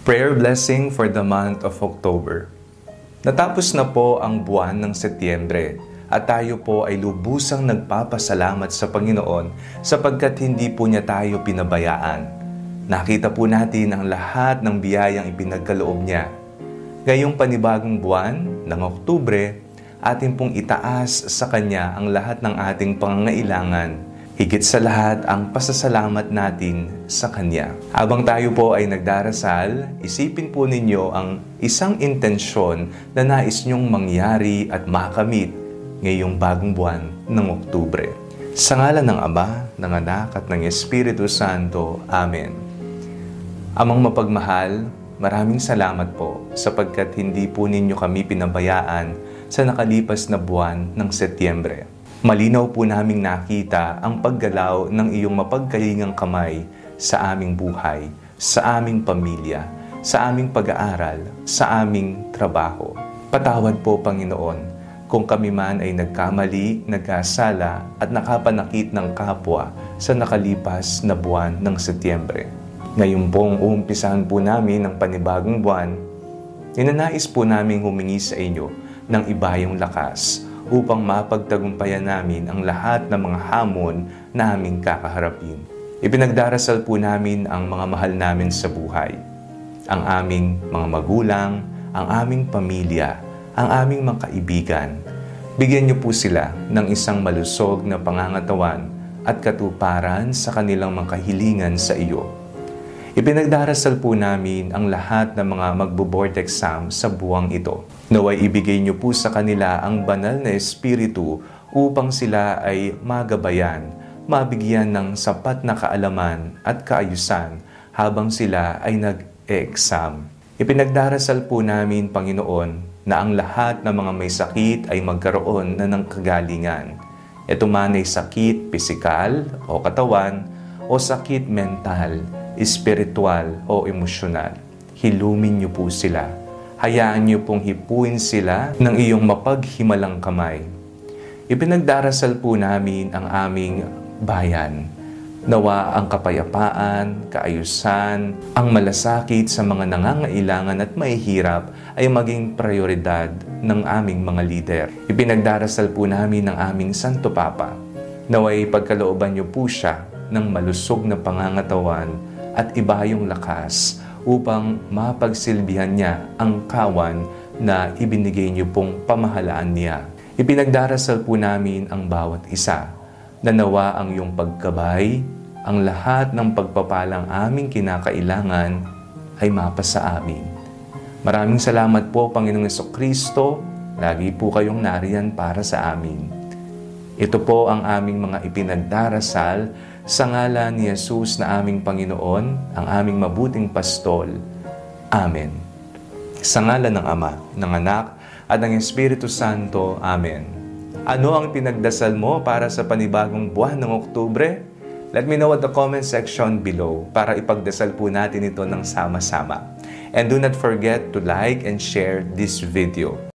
Prayer blessing for the month of October. Natapos na po ang buwan ng Setyembre at tayo po ay lubusang nagpapasalamat sa Panginoon sapagkat hindi po niya tayo pinabayaan. Nakita po natin ang lahat ng biyayang ipinagkaloob niya. Ngayong panibagong buwan ng Oktubre, atin pong itaas sa Kanya ang lahat ng ating pangangailangan. Higit sa lahat ang pasasalamat natin sa Kanya. Habang tayo po ay nagdarasal, isipin po ninyo ang isang intensyon na nais nyong mangyari at makamit ngayong bagong buwan ng Oktubre. Sa ngalan ng Ama, ng Anak at ng Espiritu Santo. Amen. Amang mapagmahal, maraming salamat po sapagkat hindi po ninyo kami pinabayaan sa nakalipas na buwan ng Setyembre. Malinaw po naming nakita ang paggalaw ng iyong mapagkalingang kamay sa aming buhay, sa aming pamilya, sa aming pag-aaral, sa aming trabaho. Patawad po, Panginoon, kung kami man ay nagkamali, nagkasala at nakapanakit ng kapwa sa nakalipas na buwan ng Setyembre. Ngayon pong uumpisahan po namin ang panibagong buwan, ninanais po namin humingi sa inyo ng ibayong lakas upang mapagtagumpayan namin ang lahat ng mga hamon na aming kakaharapin. Ipinagdarasal po namin ang mga mahal namin sa buhay, ang aming mga magulang, ang aming pamilya, ang aming mga kaibigan. Bigyan niyo po sila ng isang malusog na pangangatawan at katuparan sa kanilang mga kahilingan sa iyo. Ipinagdarasal po namin ang lahat ng mga magbo-board exam sa buwang ito. Naway ibigay niyo po sa kanila ang banal na espiritu upang sila ay magabayan, mabigyan ng sapat na kaalaman at kaayusan habang sila ay nag-e-exam. Ipinagdarasal po namin, Panginoon, na ang lahat ng mga may sakit ay magkaroon na ng kagalingan. Ito man ay sakit pisikal o katawan o sakit mental, espiritual o emosyonal. Hilumin niyo po sila. Hayaan niyo pong hipuin sila ng iyong mapaghimalang kamay. Ipinagdarasal po namin ang aming bayan. Nawa ang kapayapaan, kaayusan, ang malasakit sa mga nangangailangan at mahihirap ay maging prioridad ng aming mga lider. Ipinagdarasal po namin ang aming Santo Papa. Naway pagkalooban niyo po siya ng malusog na pangangatawan at ibayong lakas upang mapagsilbihan niya ang kawan na ibinigay niyo pong pamahalaan niya. Ipinagdarasal po namin ang bawat isa na nawa ang iyong pagkabay, ang lahat ng pagpapalang aming kinakailangan ay mapasa amin. Maraming salamat po, Panginoong Jesucristo. Lagi po kayong nariyan para sa amin. Ito po ang aming mga ipinagdarasal sa ngalan ni Jesus na aming Panginoon, ang aming mabuting pastol. Amen. Sa ngalan ng Ama, ng Anak, at ng Espiritu Santo. Amen. Ano ang pinagdasal mo para sa panibagong buwan ng Oktubre? Let me know at the comment section below para ipagdasal po natin ito ng sama-sama. And do not forget to like and share this video.